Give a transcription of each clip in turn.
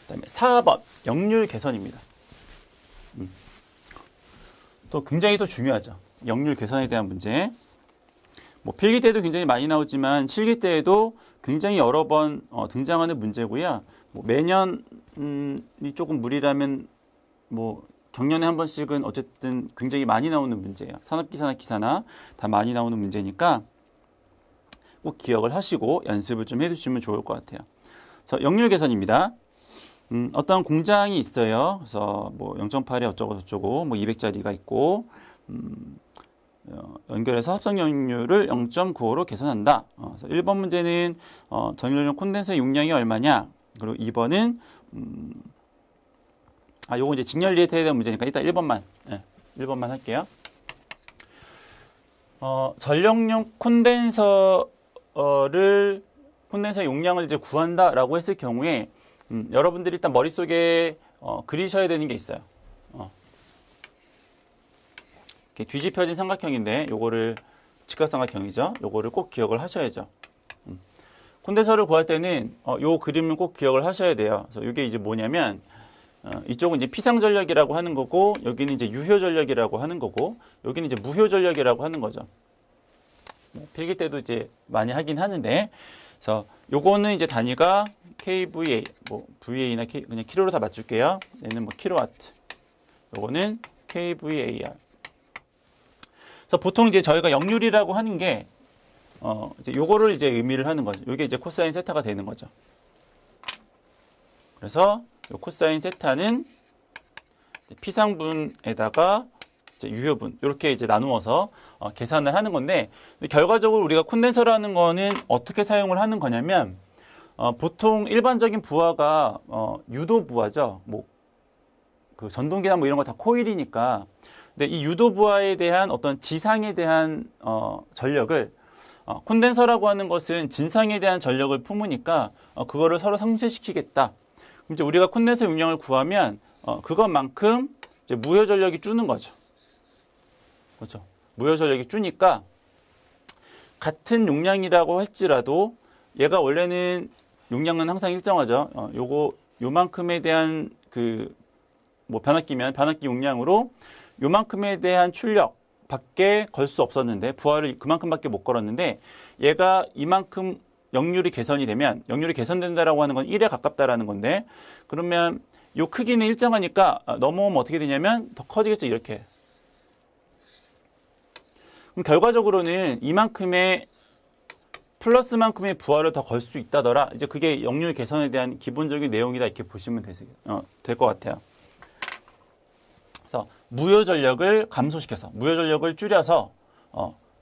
그다음에 4번 역률 개선입니다. 또 굉장히 또 중요하죠. 역률 개선에 대한 문제. 뭐 필기 때도 굉장히 많이 나오지만 실기 때에도 굉장히 여러 번 등장하는 문제고요. 뭐 매년이 조금 무리라면 뭐 경년에 한 번씩은 어쨌든 굉장히 많이 나오는 문제예요. 산업기사나 기사나 다 많이 나오는 문제니까 꼭 기억을 하시고 연습을 좀 해두시면 좋을 것 같아요. 그래서 역률 개선입니다. 어떤 공장이 있어요. 그래서 뭐 0.8에 어쩌고 저쩌고 뭐 200짜리가 있고 연결해서 합성 역률을 0.95로 개선한다. 그래서 1번 문제는 전열용 콘덴서 용량이 얼마냐? 그리고 2번은 요거 이제 직렬 리액터에 대한 문제니까 일단 1번만 1번만 할게요. 전력용 콘덴서 용량을 이제 구한다라고 했을 경우에 여러분들이 일단 머릿속에 그리셔야 되는 게 있어요. 이렇게 뒤집혀진 삼각형인데 요거를 직각삼각형이죠. 요거를 꼭 기억을 하셔야죠. 콘덴서를 구할 때는 요 그림을 꼭 기억을 하셔야 돼요. 그래서 이게 이제 뭐냐면 이쪽은 이제 피상전력이라고 하는 거고 여기는 이제 유효전력이라고 하는 거고 여기는 이제 무효전력이라고 하는 거죠. 필기 때도 이제 많이 하긴 하는데 그래서 요거는 이제 단위가 kVA 뭐 VA나 그냥 킬로로 다 맞출게요. 얘는 뭐 킬로와트. 요거는 kVAR. 그래서 보통 이제 저희가 역률이라고 하는 게 이제 요거를 이제 의미를 하는 거죠. 요게 이제 코사인 세타가 되는 거죠. 그래서 요 코사인 세타는 피상분에다가 이제 유효분 이렇게 이제 나누어서 계산을 하는 건데 결과적으로 우리가 콘덴서라는 거는 어떻게 사용을 하는 거냐면 보통 일반적인 부하가 유도 부하죠. 뭐 그 전동기나 뭐 이런 거 다 코일이니까. 근데 이 유도 부하에 대한 어떤 지상에 대한 전력을 콘덴서라고 하는 것은 진상에 대한 전력을 품으니까 그거를 서로 상쇄시키겠다. 그럼 이제 우리가 콘덴서 용량을 구하면 그것만큼 이제 무효 전력이 주는 거죠. 그렇죠? 무효 전력이 주니까 같은 용량이라고 할지라도 얘가 원래는 용량은 항상 일정하죠. 요만큼에 대한 뭐 변압기면 변압기 용량으로 요만큼에 대한 출력 밖에 걸 수 없었는데 부하를 그만큼밖에 못 걸었는데 얘가 이만큼 역률이 개선이 되면 역률이 개선된다라고 하는 건 1에 가깝다라는 건데 그러면 요 크기는 일정하니까 넘어오면 어떻게 되냐면 더 커지겠죠. 이렇게. 그럼 결과적으로는 이만큼의 플러스만큼의 부하를 더 걸 수 있다더라. 이제 그게 역률 개선에 대한 기본적인 내용이다 이렇게 보시면 될 것 같아요. 그래서 무효 전력을 감소시켜서 무효 전력을 줄여서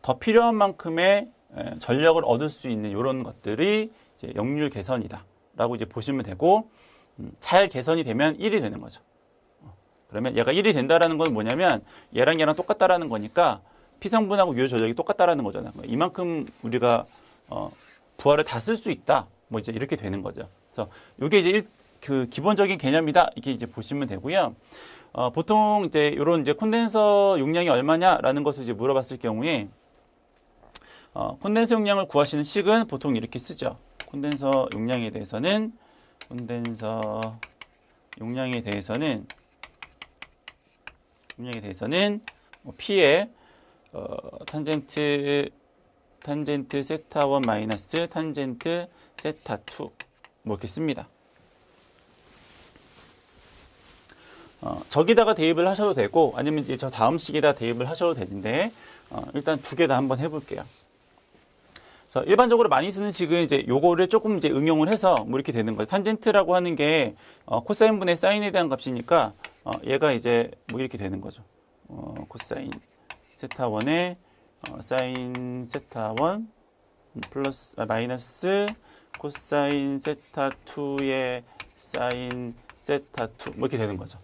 더 필요한 만큼의 전력을 얻을 수 있는 이런 것들이 이제 역률 개선이다라고 이제 보시면 되고 잘 개선이 되면 1이 되는 거죠. 그러면 얘가 1이 된다라는 건 뭐냐면 얘랑 똑같다라는 거니까 피상분하고 유효 전력이 똑같다라는 거잖아요. 이만큼 우리가 부하를 다 쓸 수 있다. 뭐 이제 이렇게 되는 거죠. 그래서 이게 이제 그 기본적인 개념이다. 이렇게 이제 보시면 되고요. 보통 이제 이런 이제 콘덴서 용량이 얼마냐라는 것을 이제 물어봤을 경우에 콘덴서 용량을 구하시는 식은 보통 이렇게 쓰죠. 콘덴서 용량에 대해서는 뭐 P에 탄젠트 세타 1 마이너스 탄젠트 세타 2 뭐 이렇게 씁니다. 저기다가 대입을 하셔도 되고 아니면 이제 저 다음 식에다 대입을 하셔도 되는데 일단 두 개 다 한번 해볼게요. 그래서 일반적으로 많이 쓰는 식은 이제 요거를 조금 이제 응용을 해서 뭐 이렇게 되는 거예요. 탄젠트라고 하는 게 코사인 분의 사인에 대한 값이니까 얘가 이제 뭐 이렇게 되는 거죠. 코사인 세타 1에 사인 세타 1 플러스 마이너스 코사인 세타 2의 사인 세타 2 뭐 이렇게 되는 거죠.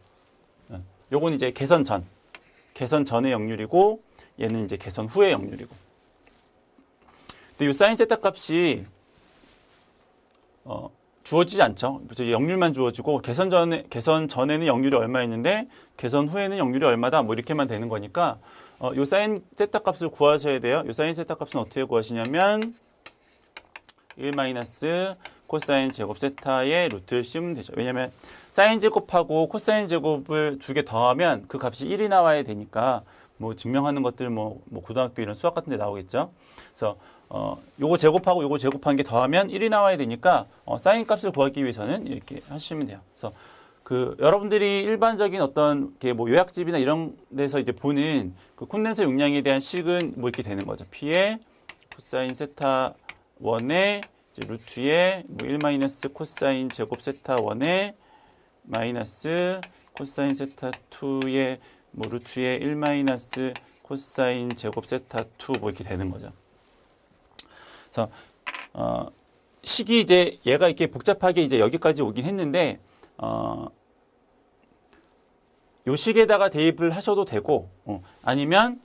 요건 이제 개선 전의 역률이고 얘는 이제 개선 후의 역률이고. 근데 이 사인 세타 값이 주어지지 않죠. 역률만 주어지고 개선 전에는 역률이 얼마였는데 개선 후에는 역률이 얼마다 뭐 이렇게만 되는 거니까 요 사인 세타 값을 구하셔야 돼요. 요 사인 세타 값은 어떻게 구하시냐면 1 마이너스 코사인 제곱 세타의 루트를 씌우면 되죠. 왜냐면 사인 제곱하고 코사인 제곱을 두 개 더하면 그 값이 1이 나와야 되니까 뭐 증명하는 것들 뭐 고등학교 이런 수학 같은 데 나오겠죠. 그래서 요거 제곱하고 요거 제곱한 게 더하면 1이 나와야 되니까 사인 값을 구하기 위해서는 이렇게 하시면 돼요. 그래서 그 여러분들이 일반적인 어떤 게 뭐 요약집이나 이런 데서 이제 보는 그 콘덴서 용량에 대한 식은 뭐 이렇게 되는 거죠. P의 코사인 세타 1의 루트의 뭐 1 마이너스 코사인 제곱 세타 1의 마이너스 코사인 세타 2의 뭐 루트의 1 마이너스 코사인 제곱 세타 2 뭐 이렇게 되는 거죠. 그래서 식이 이제 얘가 이렇게 복잡하게 이제 여기까지 오긴 했는데 요 식에다가 대입을 하셔도 되고 아니면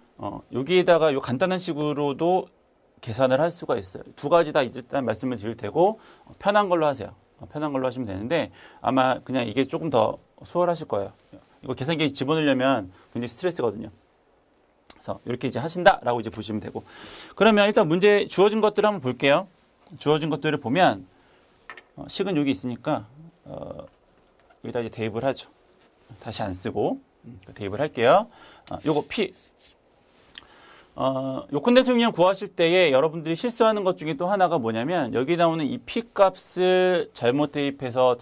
여기에다가 요 간단한 식으로도 계산을 할 수가 있어요. 두 가지 다 일단 말씀을 드릴 테고 편한 걸로 하세요. 편한 걸로 하시면 되는데 아마 그냥 이게 조금 더 수월하실 거예요. 이거 계산기 집어넣으려면 굉장히 스트레스거든요. 그래서 이렇게 이제 하신다라고 이제 보시면 되고 그러면 일단 문제 주어진 것들을 한번 볼게요. 주어진 것들을 보면 식은 여기 있으니까 여기다 이제 대입을 하죠. 다시 안 쓰고 대입을 할게요. 요거 P 요 콘덴서 용량 구하실 때에 여러분들이 실수하는 것 중에 또 하나가 뭐냐면 여기 나오는 이 P 값을 잘못 대입해서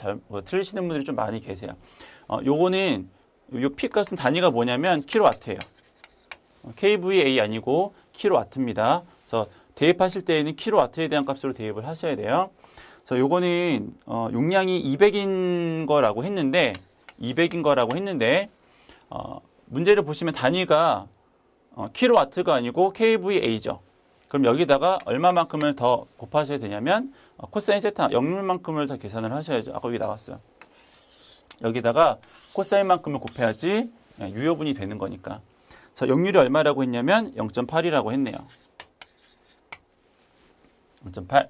틀리시는 분들이 좀 많이 계세요. 요거는 요 P 값은 단위가 뭐냐면 킬로와트예요. kVA 아니고 킬로와트입니다. 그래서 대입하실 때에는 킬로와트에 대한 값으로 대입을 하셔야 돼요. 그래서 요거는 용량이 200인 거라고 했는데 문제를 보시면 단위가 킬로와트가 아니고 kVA죠. 그럼 여기다가 얼마만큼을 더 곱하셔야 되냐면 코사인 세타 역률만큼을 더 계산을 하셔야죠. 아까 여기 나왔어요. 여기다가 코사인만큼을 곱해야지 유효분이 되는 거니까. 그래서 역률이 얼마라고 했냐면 0.8이라고 했네요. 0.8.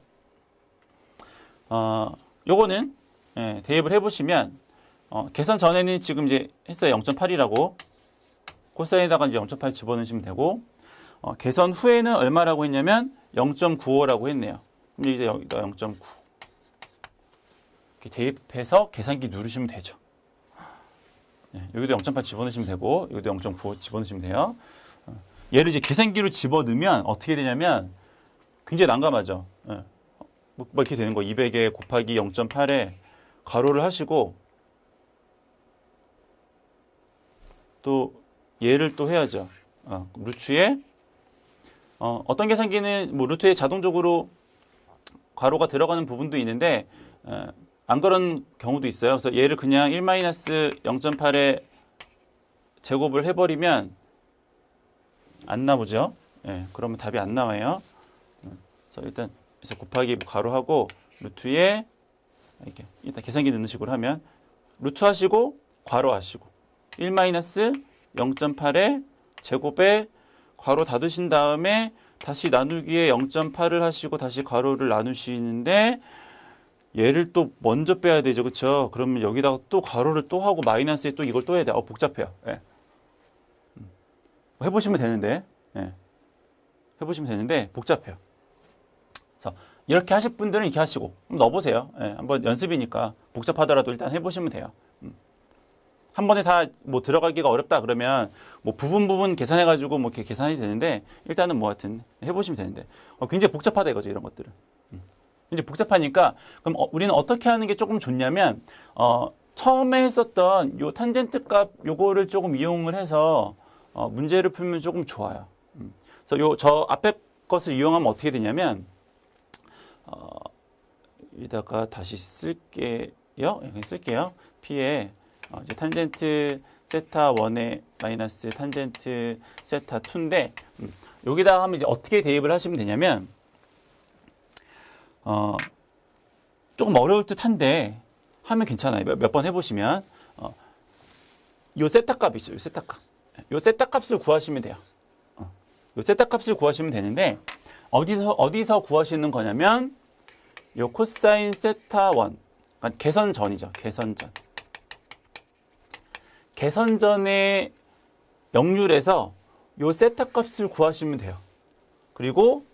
요거는 대입을 해보시면 계산 전에는 지금 이제 했어요. 0.8이라고. 코사인에다가 이제 0.8 집어넣으시면 되고 계산 후에는 얼마라고 했냐면 0.95라고 했네요. 그럼 이제 여기다 0.9 이렇게 대입해서 계산기 누르시면 되죠. 여기도 0.8 집어넣으시면 되고 여기도 0.95 집어넣으시면 돼요. 얘를 이제 계산기로 집어넣으면 어떻게 되냐면 굉장히 난감하죠. 뭐 이렇게 되는 거 200에 곱하기 0.8에 가로를 하시고 또 얘를 또 해야죠. 루트에 어떤 계산기는 뭐 루트에 자동적으로 괄호가 들어가는 부분도 있는데 안 그런 경우도 있어요. 그래서 얘를 그냥 1-0.8에 제곱을 해버리면 안 나오죠. 그러면 답이 안 나와요. 그래서 일단 곱하기 괄호하고 루트에 이렇게 일단 계산기 넣는 식으로 하면 루트 하시고 괄호 하시고 1-0.8에 제곱에 괄호 닫으신 다음에 다시 나누기에 0.8을 하시고 다시 괄호를 나누시는데 얘를 또 먼저 빼야 되죠. 그렇죠? 그러면 여기다가 또 괄호를 또 하고 마이너스에 또 이걸 또 해야 돼. 복잡해요. 해보시면 되는데 해보시면 되는데 복잡해요. 그래서 이렇게 하실 분들은 이렇게 하시고 넣어보세요. 한번 연습이니까 복잡하더라도 일단 해보시면 돼요. 한 번에 다 뭐 들어가기가 어렵다 그러면 뭐 부분 계산해가지고 뭐 이렇게 계산이 되는데 일단은 뭐 하여튼 해보시면 되는데 굉장히 복잡하다 이거죠. 이런 것들은. 이제 복잡하니까 그럼 우리는 어떻게 하는 게 조금 좋냐면 처음에 했었던 요 탄젠트 값 요거를 조금 이용을 해서 문제를 풀면 조금 좋아요. 그래서 저 앞에 것을 이용하면 어떻게 되냐면 여기다가 다시 쓸게요. 쓸게요. P에 이제 탄젠트 세타 1의 마이너스 탄젠트 세타 2인데 여기다가 하면 이제 어떻게 대입을 하시면 되냐면 조금 어려울 듯한데 하면 괜찮아요. 몇 번 해보시면 요 세타 값이 있어요. 요 세타 값을 구하시면 돼요. 요 세타 값을 구하시면 되는데 어디서 구하시는 거냐면 요 코사인 세타 1 그러니까 개선전이죠. 개선전의 역률에서 요 세타 값을 구하시면 돼요. 그리고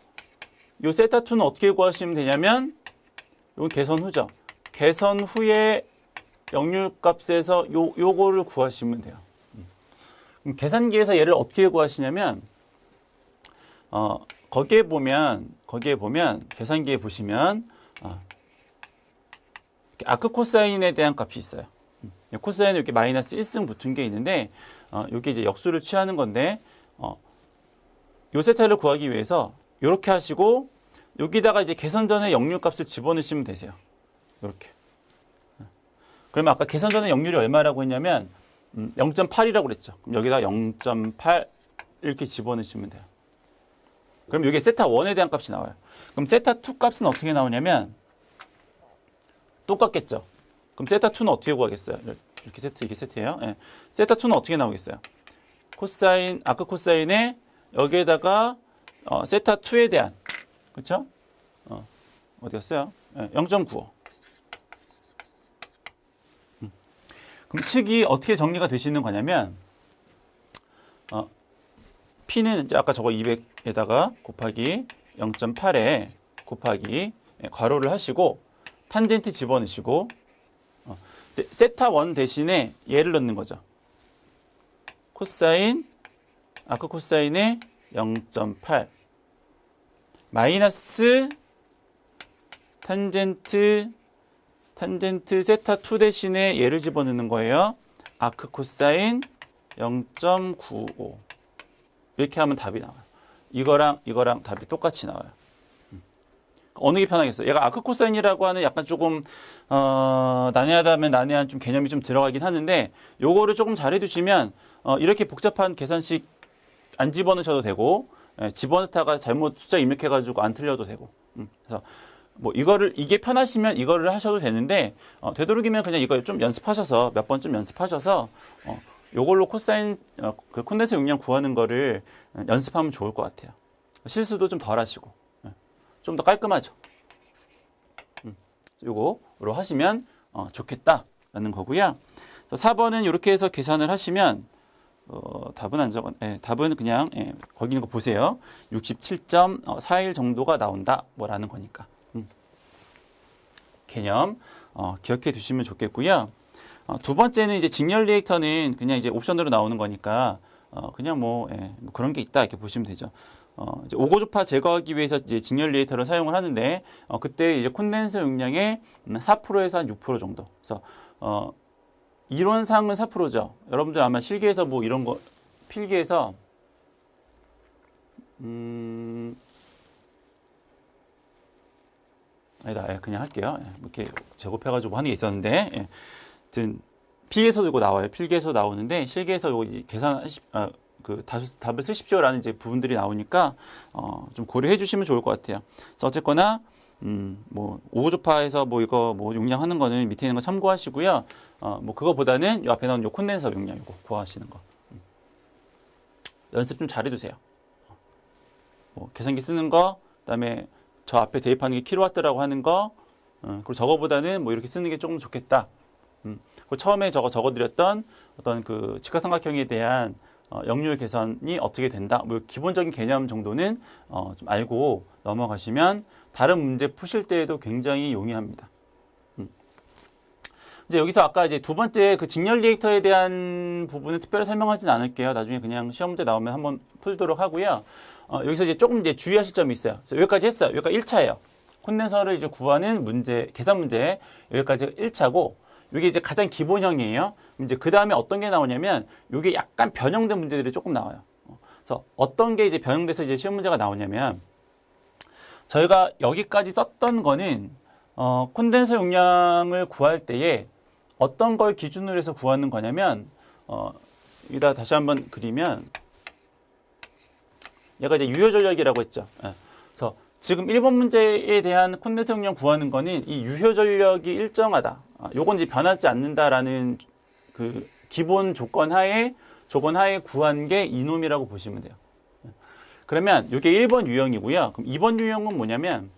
요 세타 2는 어떻게 구하시면 되냐면 이건 개선 후죠. 개선 후에 역률값에서 요거를 구하시면 돼요. 그럼 계산기에서 얘를 어떻게 구하시냐면 거기에 보면 계산기에 보시면 아크 코사인에 대한 값이 있어요. 코사인은 이렇게 마이너스 1승 붙은 게 있는데 이게 이제 역수를 취하는 건데 요 세타를 구하기 위해서 이렇게 하시고 여기다가 이제 계산 전에 역률값을 집어넣으시면 되세요. 이렇게. 그러면 아까 계산 전에 역률이 얼마라고 했냐면 0.8이라고 그랬죠. 그럼 여기다 0.8 이렇게 집어넣으시면 돼요. 그럼 여기에 세타 1에 대한 값이 나와요. 그럼 세타 2 값은 어떻게 나오냐면 똑같겠죠. 그럼 세타 2는 어떻게 구하겠어요? 이렇게 세트, 이게 세트예요. 예. 세타 2는 어떻게 나오겠어요? 코사인, 아크 코사인에 여기에다가 세타 2에 대한, 그쵸? 어디 갔어요? 예, 0.95. 그럼 식이 어떻게 정리가 되시는 거냐면, P는 이제 아까 저거 200에다가 곱하기 0.8에 곱하기 괄호를 하시고, 탄젠트 집어넣으시고, 세타 1 대신에 얘를 넣는 거죠. 코사인, 아크 코사인의 0.8 마이너스 탄젠트 세타 2 대신에 얘를 집어넣는 거예요. 아크 코사인 0.95 이렇게 하면 답이 나와요. 이거랑 답이 똑같이 나와요. 어느 게 편하겠어요? 얘가 아크 코사인이라고 하는 약간 조금 난해하다면 난해한 좀 개념이 좀 들어가긴 하는데 요거를 조금 잘 해두시면 이렇게 복잡한 계산식 안 집어넣으셔도 되고 집어넣다가 잘못 숫자 입력해가지고 안 틀려도 되고 그래서 뭐 이게 편하시면 이거를 하셔도 되는데 되도록이면 그냥 이걸 좀 연습하셔서 몇 번 좀 연습하셔서 요걸로 코사인 그 콘덴서 용량 구하는 거를 연습하면 좋을 것 같아요. 실수도 좀 덜 하시고 좀 더 깔끔하죠. 요거로 하시면 좋겠다라는 거고요. 4번은 이렇게 해서 계산을 하시면 답은 안 적은, 답은 그냥 거기 있는 거 보세요. 67.41 정도가 나온다 뭐라는 거니까. 개념 기억해 두시면 좋겠고요. 두 번째는 이제 직렬 리액터는 그냥 이제 옵션으로 나오는 거니까 그냥 뭐 그런 게 있다 이렇게 보시면 되죠. 이제 오고주파 제거하기 위해서 이제 직렬 리액터를 사용을 하는데 그때 이제 콘덴서 용량의 4%에서 한 6% 정도. 그래서 이론상은 4%죠. 여러분들 아마 실기에서 뭐 이런 거 필기에서 아니다. 그냥 할게요. 이렇게 제곱해가지고 하는 게 있었는데, 필기에서도 이거 나와요. 필기에서 나오는데 실기에서 이거 계산하시 그 답을 쓰십시오라는 이제 부분들이 나오니까 좀 고려해 주시면 좋을 것 같아요. 그래서 어쨌거나 뭐 오고주파에서 뭐 이거 뭐 용량하는 거는 밑에 있는 거 참고하시고요. 뭐 그거보다는 요 앞에 나온 요 콘덴서 용량 이거 구하시는 거 연습 좀 잘해 두세요. 뭐 계산기 쓰는 거, 그다음에 저 앞에 대입하는 게 킬로와트라고 하는 거, 그리고 저거보다는 뭐 이렇게 쓰는 게 조금 좋겠다. 그리고 처음에 적어드렸던 어떤 그 직각삼각형에 대한 역률 계산이 어떻게 된다. 뭐 기본적인 개념 정도는 좀 알고 넘어가시면 다른 문제 푸실 때에도 굉장히 용이합니다. 이제 여기서 아까 이제 두 번째 그 직렬 리액터에 대한 부분은 특별히 설명하진 않을게요. 나중에 그냥 시험 문제 나오면 한번 풀도록 하고요. 여기서 이제 조금 이제 주의하실 점이 있어요. 여기까지 했어요. 여기가 1차예요. 콘덴서를 이제 구하는 문제, 계산 문제 여기까지가 1차고 이게 이제 가장 기본형이에요. 이제 그 다음에 어떤 게 나오냐면 이게 약간 변형된 문제들이 조금 나와요. 그래서 어떤 게 이제 변형돼서 이제 시험 문제가 나오냐면 저희가 여기까지 썼던 거는 콘덴서 용량을 구할 때에 어떤 걸 기준으로 해서 구하는 거냐면 여기다 다시 한번 그리면 얘가 이제 유효 전력이라고 했죠. 그래서 지금 1번 문제에 대한 콘덴서 용량 구하는 거는 이 유효 전력이 일정하다. 요건 이제 변하지 않는다라는 그 기본 조건 하에 구한 게 이놈이라고 보시면 돼요. 그러면 이게 1번 유형이고요. 그럼 2번 유형은 뭐냐면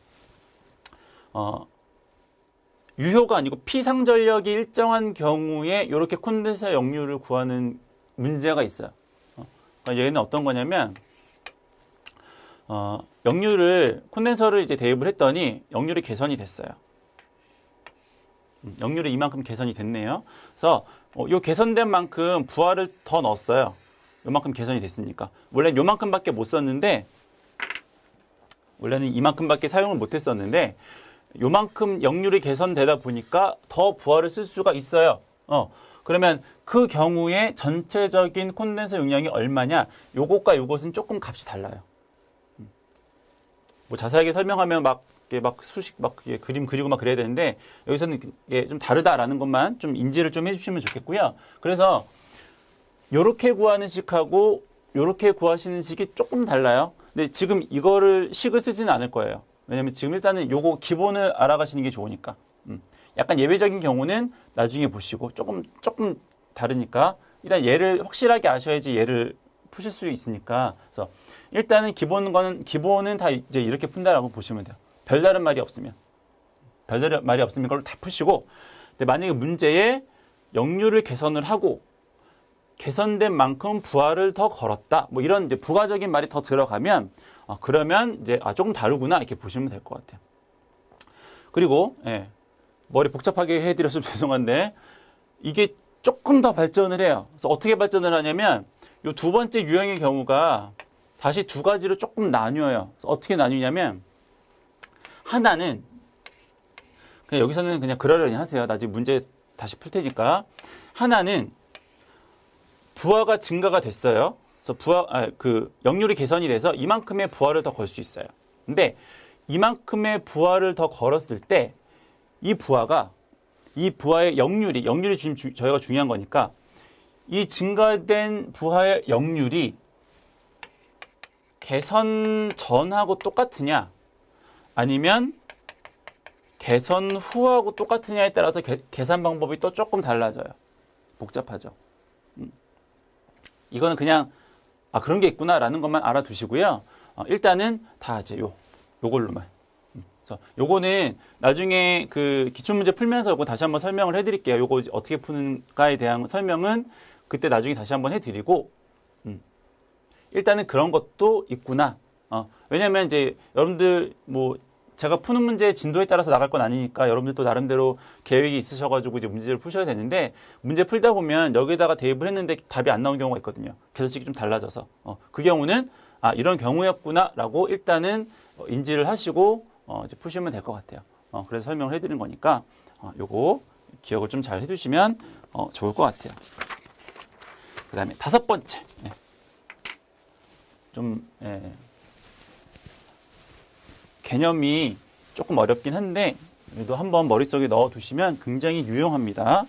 유효가 아니고 피상전력이 일정한 경우에 이렇게 콘덴서 역률을 구하는 문제가 있어요. 그러니까 얘는 어떤 거냐면 역률을 콘덴서를 이제 대입을 했더니 역률이 개선이 됐어요. 역률이 이만큼 개선이 됐네요. 그래서 요 개선된 만큼 부하를 더 넣었어요. 요만큼 개선이 됐으니까. 원래는 요만큼밖에 못 썼는데 원래는 이만큼밖에 사용을 못 했었는데 요만큼 역률이 개선되다 보니까 더 부하를 쓸 수가 있어요. 그러면 그 경우에 전체적인 콘덴서 용량이 얼마냐? 요것과 요것은 조금 값이 달라요. 뭐 자세하게 설명하면 막 수식 그림 그리고 막 그래야 되는데 여기서는 이게 좀 다르다라는 것만 좀 인지를 좀 해주시면 좋겠고요. 그래서 요렇게 구하는 식하고 요렇게 구하시는 식이 조금 달라요. 근데 지금 이거를 식을 쓰지는 않을 거예요. 왜냐면 지금 일단은 요거 기본을 알아가시는 게 좋으니까. 약간 예외적인 경우는 나중에 보시고 조금 다르니까 일단 얘를 확실하게 아셔야지 얘를 푸실 수 있으니까. 그래서 일단은 기본은 다 이제 이렇게 푼다라고 보시면 돼요. 별다른 말이 없으면 그걸 다 푸시고. 근데 만약에 문제에 역률을 개선을 하고 개선된 만큼 부하를 더 걸었다. 뭐 이런 이제 부가적인 말이 더 들어가면 그러면 이제 조금 다르구나 이렇게 보시면 될 것 같아요. 그리고 머리 복잡하게 해드려서 죄송한데 이게 조금 더 발전을 해요. 그래서 어떻게 발전을 하냐면 이 두 번째 유형의 경우가 다시 두 가지로 조금 나뉘어요. 그래서 어떻게 나뉘냐면 하나는 그냥 여기서는 그냥 그러려니 하세요. 나중에 문제 다시 풀 테니까. 하나는 부하가 증가가 됐어요. 그래서 역률이 개선이 돼서 이만큼의 부하를 더 걸 수 있어요. 근데 이만큼의 부하를 더 걸었을 때 이 부하의 역률이 지금 저희가 중요한 거니까 이 증가된 부하의 역률이 개선 전하고 똑같으냐 아니면 개선 후하고 똑같으냐에 따라서 계산 방법이 또 조금 달라져요. 복잡하죠. 이거는 그냥 그런 게 있구나라는 것만 알아두시고요. 일단은 다 이제 요걸로만. 그래서 요거는 나중에 그 기출문제 풀면서 요거 다시 한번 설명을 해드릴게요. 요거 어떻게 푸는가에 대한 설명은 그때 나중에 다시 한번 해드리고, 일단은 그런 것도 있구나. 왜냐면 이제 여러분들 뭐 제가 푸는 문제 진도에 따라서 나갈 건 아니니까 여러분들도 나름대로 계획이 있으셔가지고 이제 문제를 푸셔야 되는데 문제 풀다 보면 여기다가 대입을 했는데 답이 안 나온 경우가 있거든요. 계산식이 좀 달라져서 그 경우는 이런 경우였구나라고 일단은 인지를 하시고 이제 푸시면 될 것 같아요. 그래서 설명을 해드린 거니까 요거 기억을 좀 잘 해두시면 좋을 것 같아요. 그다음에 다섯 번째 개념이 조금 어렵긴 한데 그래도 한번 머릿속에 넣어두시면 굉장히 유용합니다.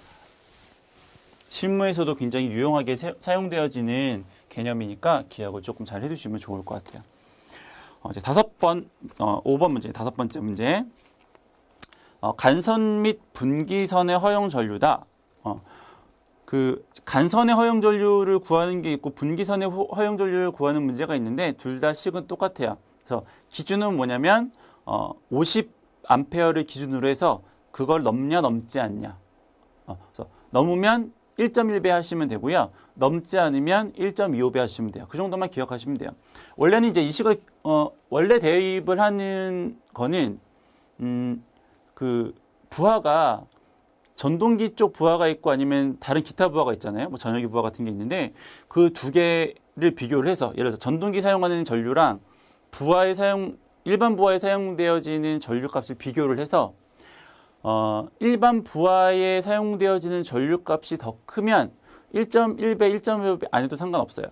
실무에서도 굉장히 유용하게 사용되어지는 개념이니까 기억을 조금 잘 해두시면 좋을 것 같아요. 이제 5번 문제, 다섯 번째 문제. 간선 및 분기선의 허용 전류다. 그 간선의 허용 전류를 구하는 게 있고 분기선의 허용 전류를 구하는 문제가 있는데 둘 다 식은 똑같아요. 그래서 기준은 뭐냐면 50A를 기준으로 해서 그걸 넘냐 넘지 않냐. 그래서 넘으면 1.1배 하시면 되고요. 넘지 않으면 1.25배 하시면 돼요. 그 정도만 기억하시면 돼요. 원래는 이제 이 식을 원래 대입을 하는 거는 그 부하가 전동기 쪽 부하가 있고 아니면 다른 기타 부하가 있잖아요. 뭐 전열기 부하 같은 게 있는데 그 두 개를 비교를 해서 예를 들어서 전동기 사용하는 전류랑 일반 부하에 사용되어지는 전류값을 비교를 해서 일반 부하에 사용되어지는 전류값이 더 크면 1.1배, 1.5배 안 해도 상관없어요.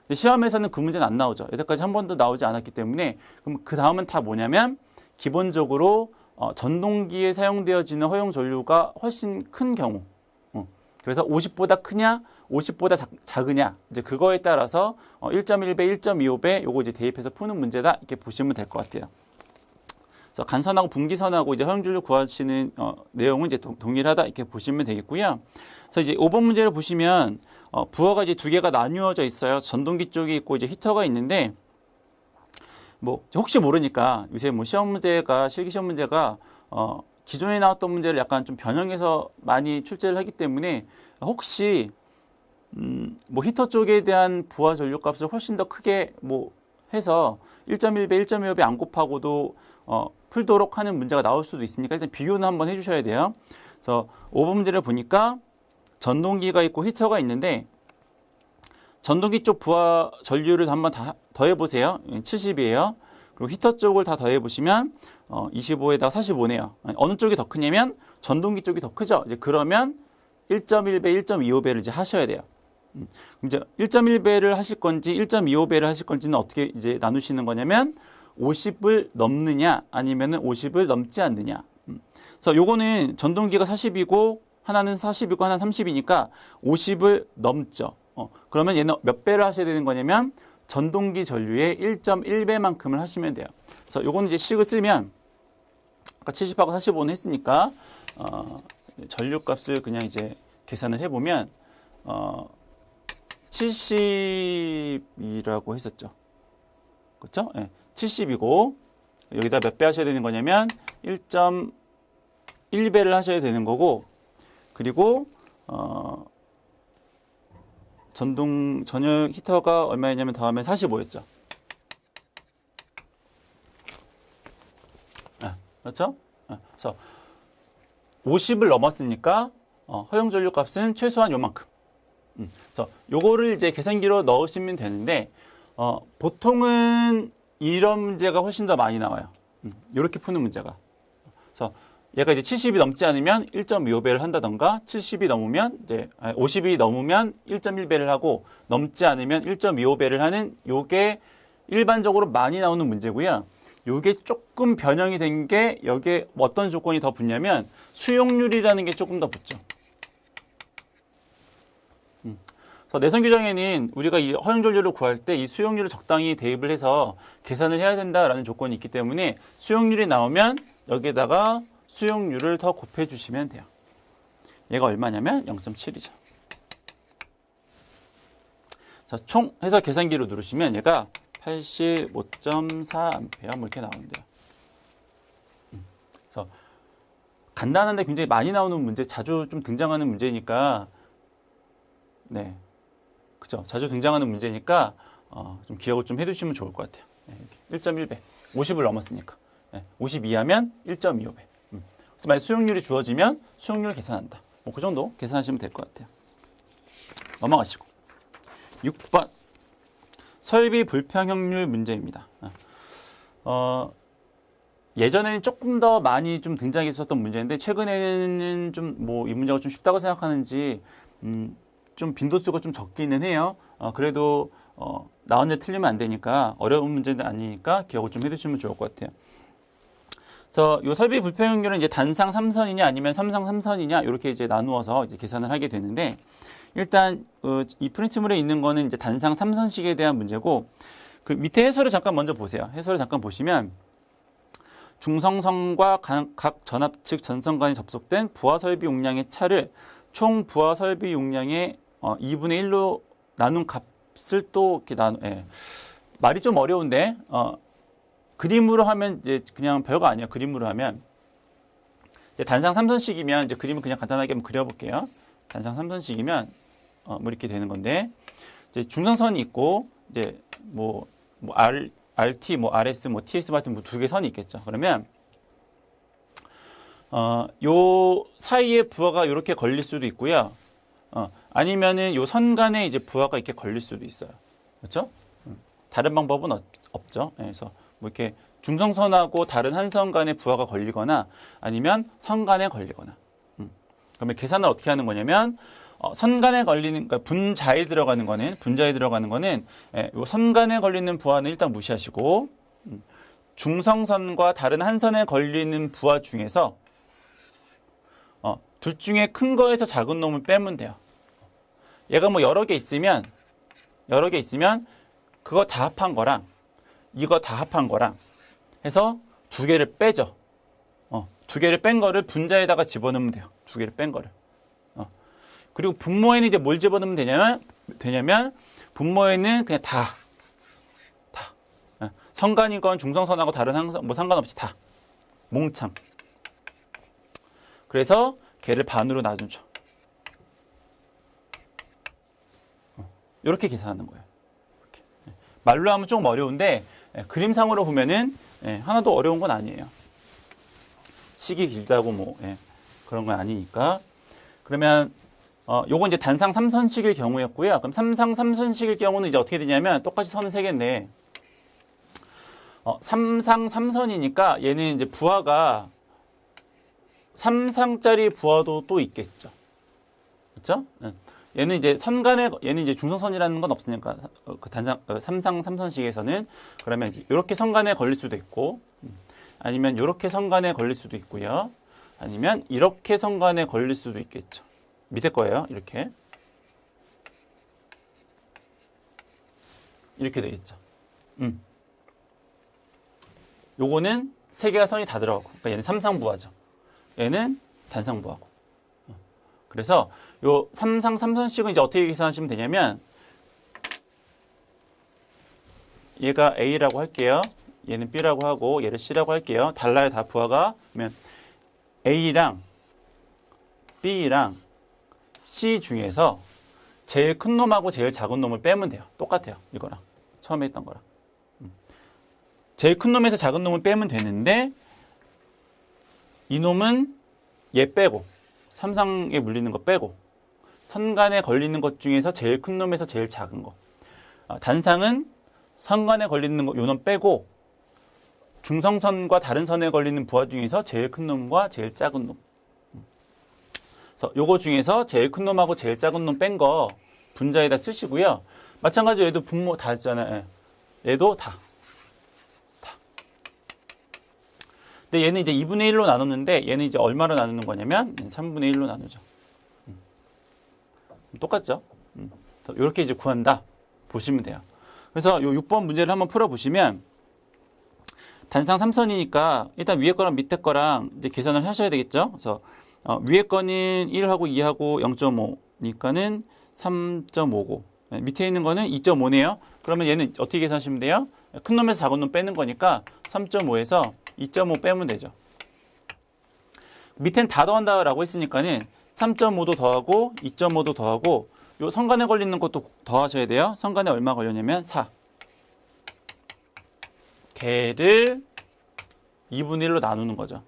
근데 시험에서는 그 문제는 안 나오죠. 여태까지 한 번도 나오지 않았기 때문에 그럼 그 다음은 다 뭐냐면 기본적으로 전동기에 사용되어지는 허용 전류가 훨씬 큰 경우 그래서 50보다 크냐 50보다 작으냐 이제 그거에 따라서 1.1배, 1.25배 요거 이제 대입해서 푸는 문제다 이렇게 보시면 될 것 같아요. 그래서 간선하고 분기선하고 이제 허용 전류 구하시는 내용은 이제 동일하다 이렇게 보시면 되겠고요. 그래서 이제 5번 문제를 보시면 부하가 이제 두 개가 나뉘어져 있어요. 전동기 쪽이 있고 이제 히터가 있는데 뭐 혹시 모르니까 요새 뭐 시험 문제가 실기 시험 문제가 기존에 나왔던 문제를 약간 좀 변형해서 많이 출제를 하기 때문에 혹시 뭐 히터 쪽에 대한 부하 전류값을 훨씬 더 크게 뭐 해서 1.1배, 1.25배 안 곱하고도 풀도록 하는 문제가 나올 수도 있으니까 일단 비교는 한번 해주셔야 돼요. 그래서 5번 문제를 보니까 전동기가 있고 히터가 있는데 전동기 쪽 부하 전류를 한번 다 더해보세요. 70이에요. 그리고 히터 쪽을 다 더해보시면 25에다가 45네요. 어느 쪽이 더 크냐면 전동기 쪽이 더 크죠. 이제 그러면 1.1배, 1.25배를 이제 하셔야 돼요. 이제 1.1배를 하실 건지 1.25배를 하실 건지는 어떻게 이제 나누시는 거냐면 50을 넘느냐 아니면은 50을 넘지 않느냐. 그래서 요거는 전동기가 40이고 하나는 40이고 하나는 30이니까 50을 넘죠. 그러면 얘는 몇 배를 하셔야 되는 거냐면 전동기 전류의 1.1배만큼을 하시면 돼요. 그래서 요거는 이제 식을 쓰면 아까 70하고 45는 했으니까 전류 값을 그냥 이제 계산을 해보면 70이라고 했었죠. 그렇죠? 네, 70이고 여기다 몇 배 하셔야 되는 거냐면 1.1배를 하셔야 되는 거고 그리고 전용 히터가 얼마였냐면 더하면 45였죠. 그렇죠? 그래서 50을 넘었으니까 허용 전류 값은 최소한 요만큼. 그래서 요거를 이제 계산기로 넣으시면 되는데 보통은 이런 문제가 훨씬 더 많이 나와요. 이렇게 푸는 문제가. 그래서 얘가 이제 70이 넘지 않으면 1.25배를 한다던가 70이 넘으면 이제 50이 넘으면 1.1배를 하고 넘지 않으면 1.25배를 하는 요게 일반적으로 많이 나오는 문제고요. 요게 조금 변형이 된 게 여기에 어떤 조건이 더 붙냐면 수용률이라는 게 조금 더 붙죠. 그래서 내선 규정에는 우리가 이 허용 전류를 구할 때 이 수용률을 적당히 대입을 해서 계산을 해야 된다라는 조건이 있기 때문에 수용률이 나오면 여기에다가 수용률을 더 곱해 주시면 돼요. 얘가 얼마냐면 0.7이죠. 자, 총 해서 계산기로 누르시면 얘가 85.4A 뭐 이렇게 나오는데요. 그래서 간단한데 굉장히 많이 나오는 문제, 자주 좀 등장하는 문제니까, 네, 그죠? 자주 등장하는 문제니까 좀 기억을 좀 해두시면 좋을 것 같아요. 네, 1.1배, 50을 넘었으니까, 네, 52하면 1.25배. 그래서 만약 수용률이 주어지면 수용률 계산한다. 뭐 그 정도 계산하시면 될 것 같아요. 넘어가시고 6번 설비 불평형률 문제입니다. 예전에는 조금 더 많이 좀 등장했었던 문제인데 최근에는 좀 뭐 이 문제가 좀 쉽다고 생각하는지 좀 빈도수가 좀 적기는 해요. 그래도 나온 데 틀리면 안 되니까 어려운 문제는 아니니까 기억을 좀 해두시면 좋을 것 같아요. 그래서 이 설비 불평형률은 이제 단상 3선이냐 아니면 삼상 3선이냐 이렇게 이제 나누어서 이제 계산을 하게 되는데 일단 이 프린트물에 있는 거는 이제 단상 3선식에 대한 문제고 그 밑에 해설을 잠깐 먼저 보세요. 해설을 잠깐 보시면 중성선과 각 전압 측 전선 간에 접속된 부하 설비 용량의 차를 총 부하 설비 용량의 2분의 1로 나눈 값을 또 이렇게 말이 좀 어려운데 그림으로 하면 이제 그냥 별거 아니에요. 그림으로 하면 이제 단상 3선식이면 이제 그림을 그냥 간단하게 한번 그려볼게요. 단상 3선식이면 뭐 이렇게 되는 건데 이제 중성선이 있고 이제 뭐 RT, 뭐 RS, 뭐 TS 같은 뭐 두 개 선이 있겠죠. 그러면 요 사이에 부하가 이렇게 걸릴 수도 있고요. 아니면은 요 선 간에 이제 부하가 이렇게 걸릴 수도 있어요. 그렇죠? 다른 방법은 없죠. 그래서 뭐 이렇게 중성선하고 다른 한 선 간에 부하가 걸리거나 아니면 선 간에 걸리거나. 그러면 계산을 어떻게 하는 거냐면 선 간에 걸리는 그러니까 분자에 들어가는 거는 요 선 간에 걸리는 부하는 일단 무시하시고 중성선과 다른 한 선에 걸리는 부하 중에서 둘 중에 큰 거에서 작은 놈을 빼면 돼요. 얘가 뭐 여러 개 있으면 그거 다 합한 거랑 이거 다 합한 거랑 해서 두 개를 빼죠. 두 개를 뺀 거를 분자에다가 집어넣으면 돼요. 두 개를 뺀 거를. 그리고 분모에는 이제 뭘 집어넣으면 되냐면 분모에는 그냥 다. 선간이건 중성선하고 다른 항상 뭐 상관없이 다. 몽창. 그래서 걔를 반으로 나누죠. 이렇게 계산하는 거예요. 이렇게. 말로 하면 조금 어려운데 그림상으로 보면은 하나도 어려운 건 아니에요. 식이 길다고 뭐 그런 건 아니니까. 그러면 요건 이제 단상 3선식일 경우였고요. 그럼 삼상 3선식일 경우는 이제 어떻게 되냐면 똑같이 선은 3개인데 삼상 3선이니까 얘는 이제 부하가 3상짜리 부하도 또 있겠죠. 그렇죠? 얘는 이제 선간에 얘는 이제 중성선이라는 건 없으니까 그 단상 삼상 3선식에서는 그러면 이렇게 선간에 걸릴 수도 있고 아니면 이렇게 선간에 걸릴 수도 있고요. 아니면 이렇게 선간에 걸릴 수도 있겠죠. 밑에 거예요. 이렇게 되겠죠. 요거는 3개가 선이 다 들어가고 그러니까 얘는 삼상부하죠. 얘는 단상부하고. 그래서 요 삼상 3선식은 이제 어떻게 계산하시면 되냐면 얘가 A라고 할게요. 얘는 B라고 하고 얘를 C라고 할게요. 달라요, 다 부하가. 그러면 A랑 B랑 C 중에서 제일 큰 놈하고 제일 작은 놈을 빼면 돼요. 똑같아요. 이거랑 처음에 했던 거랑. 제일 큰 놈에서 작은 놈을 빼면 되는데 이 놈은 얘 빼고 삼상에 물리는 거 빼고 선간에 걸리는 것 중에서 제일 큰 놈에서 제일 작은 거. 단상은 선간에 걸리는 거 요 놈 빼고 중성선과 다른 선에 걸리는 부하 중에서 제일 큰 놈과 제일 작은 놈. 그래서 요거 중에서 제일 큰 놈하고 제일 작은 놈 뺀 거 분자에다 쓰시고요. 마찬가지로 얘도 분모 다 있잖아요. 얘도 다. 근데 얘는 이제 2분의 1로 나눴는데 얘는 이제 얼마로 나누는 거냐면 3분의 1로 나누죠. 똑같죠? 이렇게 이제 구한다 보시면 돼요. 그래서 요 6번 문제를 한번 풀어보시면 단상 3선이니까 일단 위에 거랑 밑에 거랑 이제 계산을 하셔야 되겠죠. 그래서 위에 거는 1하고 2하고 0.5니까는 3.5고 밑에 있는 거는 2.5네요. 그러면 얘는 어떻게 계산하시면 돼요? 큰 놈에서 작은 놈 빼는 거니까 3.5에서 2.5 빼면 되죠. 밑엔 다 더한다라고 했으니까는 3.5도 더하고 2.5도 더하고 요 선간에 걸리는 것도 더하셔야 돼요. 선간에 얼마 걸렸냐면 4. 걔를 2분의 1로 나누는 거죠.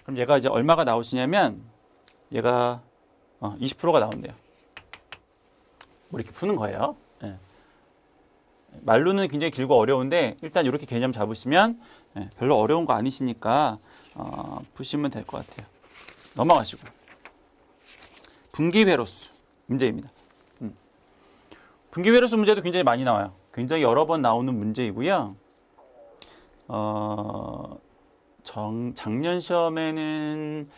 그럼 얘가 이제 얼마가 나오시냐면 얘가 20%가 나온대요. 뭐 이렇게 푸는 거예요. 네. 말로는 굉장히 길고 어려운데 일단 이렇게 개념 잡으시면 별로 어려운 거 아니시니까 푸시면 될 것 같아요. 넘어가시고 분기회로수 문제입니다. 분기회로수 문제도 굉장히 많이 나와요. 굉장히 여러 번 나오는 문제이고요. 작년 시험에는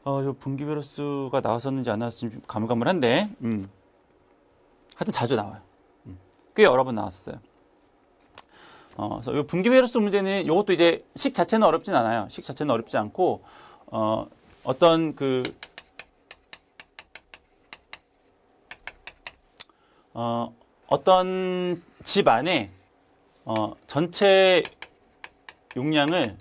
요 분기회로수가 나왔었는지 안 나왔는지 가물가물한데 하여튼 자주 나와요. 꽤 여러 번 나왔어요. 그래서 이 분기회로수 문제는 이것도 이제 식 자체는 어렵진 않아요. 식 자체는 어렵지 않고 어떤 어떤 집 안에 전체 용량을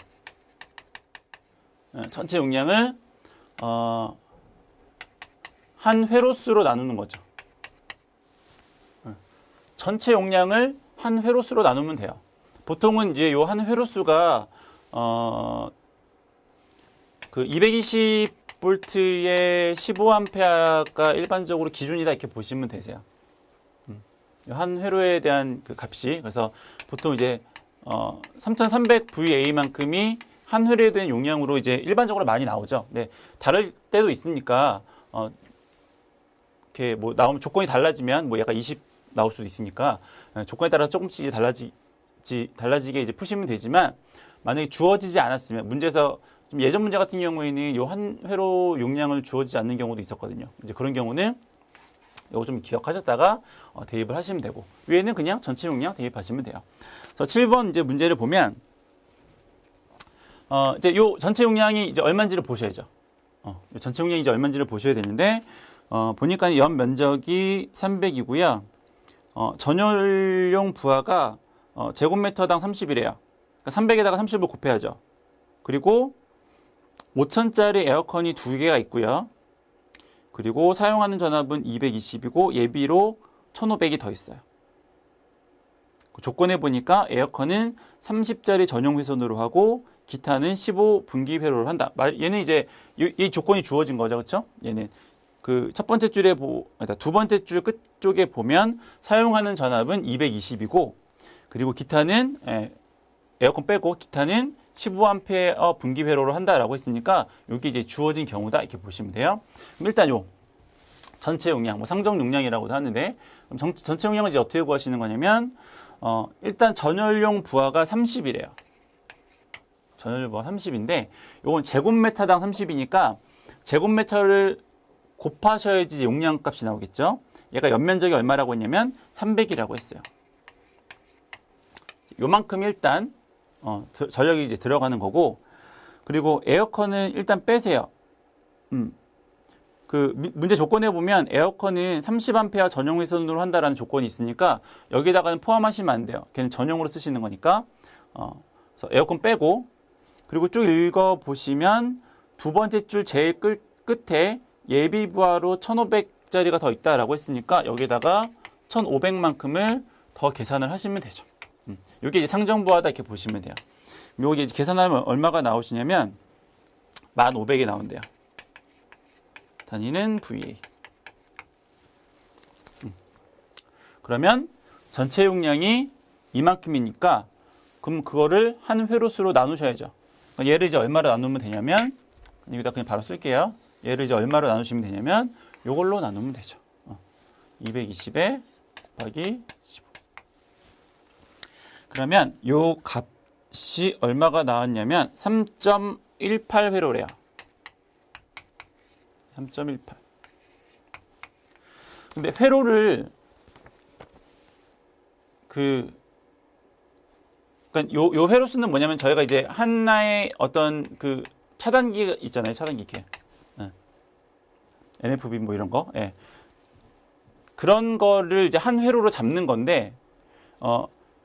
한 회로수로 나누는 거죠. 전체 용량을 한 회로수로 나누면 돼요. 보통은 이제 요 한 회로수가 그 220V의 15A가 일반적으로 기준이다 이렇게 보시면 되세요. 한 회로에 대한 그 값이 그래서 보통 이제 3300VA만큼이 한 회로에 대한 용량으로 이제 일반적으로 많이 나오죠. 네, 다를 때도 있으니까 이렇게 뭐 나오면 조건이 달라지면 뭐 약간 20 나올 수도 있으니까 조건에 따라 조금씩 달라지게 이제 푸시면 되지만 만약에 주어지지 않았으면 문제에서 좀 예전 문제 같은 경우에는 요 한 회로 용량을 주어지지 않는 경우도 있었거든요. 이제 그런 경우는 이거 좀 기억하셨다가 대입을 하시면 되고 위에는 그냥 전체 용량 대입하시면 돼요. 그래서 7번 이제 문제를 보면 이제 요 전체 용량이 이제 얼마인지를 보셔야죠. 요 전체 용량이 이제 얼마인지를 보셔야 되는데 보니까 연 면적이 300이고요. 전열용 부하가 제곱미터당 30이래요. 그러니까 300에다가 30을 곱해야죠. 그리고 5,000짜리 에어컨이 2개가 있고요. 그리고 사용하는 전압은 220이고 예비로 1,500이 더 있어요. 그 조건에 보니까 에어컨은 30짜리 전용 회선으로 하고 기타는 15분기 회로를 한다. 얘는 이제 이 조건이 주어진 거죠. 그렇죠? 얘는 그 첫 번째 줄에 두 번째 줄 끝쪽에 보면 사용하는 전압은 220이고 그리고 기타는 에어컨 빼고 기타는 15A 분기 회로를 한다라고 했으니까 이게 이제 주어진 경우다 이렇게 보시면 돼요. 그럼 일단 요 전체 용량, 뭐 상정 용량이라고도 하는데 그럼 전체 용량을 이제 어떻게 구하시는 거냐면 일단 전열용 부하가 30이래요. 전열용 부하 30인데 요건 제곱미터당 30이니까 제곱미터를 곱하셔야지 용량 값이 나오겠죠. 얘가 연면적이 얼마라고 했냐면 300이라고 했어요. 요만큼 일단 전력이 이제 들어가는 거고 그리고 에어컨은 일단 빼세요. 그 문제 조건에 보면 에어컨은 30A 전용 회선으로 한다라는 조건이 있으니까 여기다가는 포함하시면 안 돼요. 걔는 전용으로 쓰시는 거니까. 그래서 에어컨 빼고 그리고 쭉 읽어 보시면 두 번째 줄 제일 끝에 예비 부하로 1500짜리가 더 있다라고 했으니까 여기다가 1500만큼을 더 계산을 하시면 되죠. 이게 이제 상정 부하다 이렇게 보시면 돼요. 여기 이제 계산하면 얼마가 나오시냐면 1500이 나온대요. 단위는 VA. 그러면 전체 용량이 이만큼이니까 그럼 그거를 한 회로수로 나누셔야죠. 얘를 이제 얼마로 나누면 되냐면 여기다 그냥 바로 쓸게요. 얘를 이제 얼마로 나누시면 되냐면 이걸로 나누면 되죠. 220에 곱하기 15. 그러면 요 값이 얼마가 나왔냐면 3.18회로래요. 3.18. 근데 회로를 그러니까 요 회로 수는 뭐냐면 저희가 이제 하나의 어떤 그 차단기 있잖아요. 차단기 이렇게. NFB 뭐 이런 거. 예. 그런 거를 이제 한 회로로 잡는 건데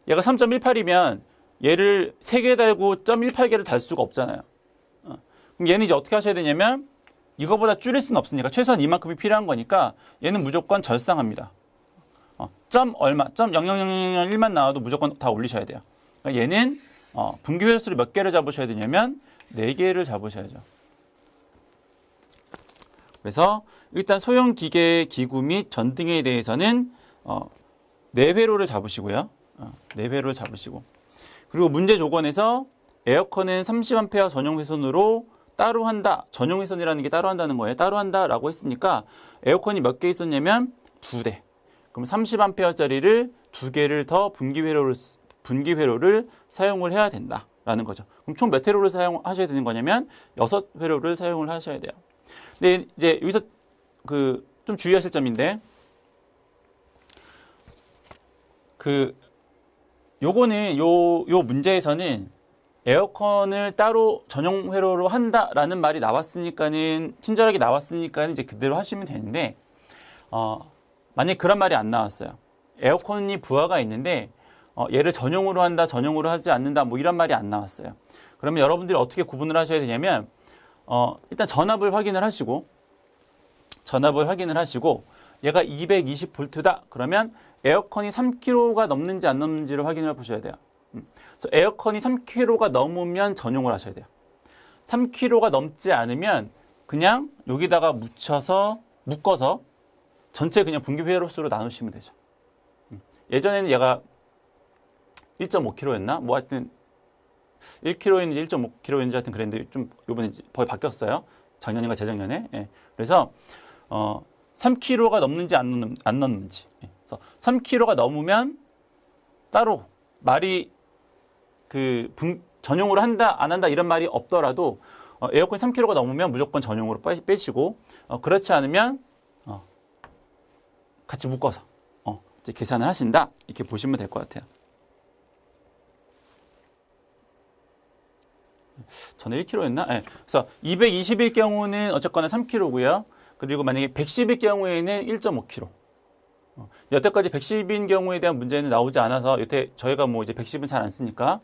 얘가 3.18이면 얘를 3개 달고 0.18개를 달 수가 없잖아요. 그럼 얘는 이제 어떻게 하셔야 되냐면 이거보다 줄일 수는 없으니까 최소한 이만큼이 필요한 거니까 얘는 무조건 절상합니다. 점 얼마, 점 0.0001만 나와도 무조건 다 올리셔야 돼요. 그러니까 얘는 분기 회로수를 몇 개를 잡으셔야 되냐면 4개를 잡으셔야죠. 그래서 일단 소형 기계, 기구 및 전등에 대해서는 4회로를 잡으시고요. 4회로를 잡으시고 그리고 문제 조건에서 에어컨은 30A 전용 회선으로 따로 한다. 전용 회선이라는 게 따로 한다는 거예요. 따로 한다라고 했으니까 에어컨이 몇 개 있었냐면 2대. 그럼 30A짜리를 2개를 더 분기 회로를 사용을 해야 된다라는 거죠. 그럼 총 몇 회로를 사용하셔야 되는 거냐면 6회로를 사용을 하셔야 돼요. 근데 이제 여기서 좀 주의하실 점인데 요거는 요 문제에서는 에어컨을 따로 전용 회로로 한다라는 말이 나왔으니까는 친절하게 나왔으니까는 이제 그대로 하시면 되는데 만약 그런 말이 안 나왔어요. 에어컨이 부하가 있는데 얘를 전용으로 한다, 전용으로 하지 않는다 뭐 이런 말이 안 나왔어요. 그러면 여러분들이 어떻게 구분을 하셔야 되냐면 일단 전압을 확인을 하시고 얘가 220V다. 그러면 에어컨이 3kg가 넘는지 안 넘는지를 확인을 보셔야 돼요. 그래서 에어컨이 3kg가 넘으면 전용을 하셔야 돼요. 3kg가 넘지 않으면 그냥 여기다가 묶어서 전체 그냥 분기 회로수로 나누시면 되죠. 예전에는 얘가 1.5kg였나? 뭐 하여튼 1kg였는지 1.5kg였는지 하여튼 그랬는데 좀 요번에 거의 바뀌었어요. 작년인가 재작년에. 예. 그래서 3kg가 넘는지 안 넘는지. 예. 그래서 3kg가 넘으면 따로 말이 전용으로 한다 안 한다 이런 말이 없더라도 에어컨이 3kg가 넘으면 무조건 전용으로 빼시고 그렇지 않으면 같이 묶어서 이제 계산을 하신다 이렇게 보시면 될 것 같아요. 전에 1kg였나? 네. 그래서 220일 경우는 어쨌거나 3kg고요. 그리고 만약에 110일 경우에는 1.5kg. 여태까지 110인 경우에 대한 문제는 나오지 않아서 여태 저희가 뭐 이제 110은 잘 안 쓰니까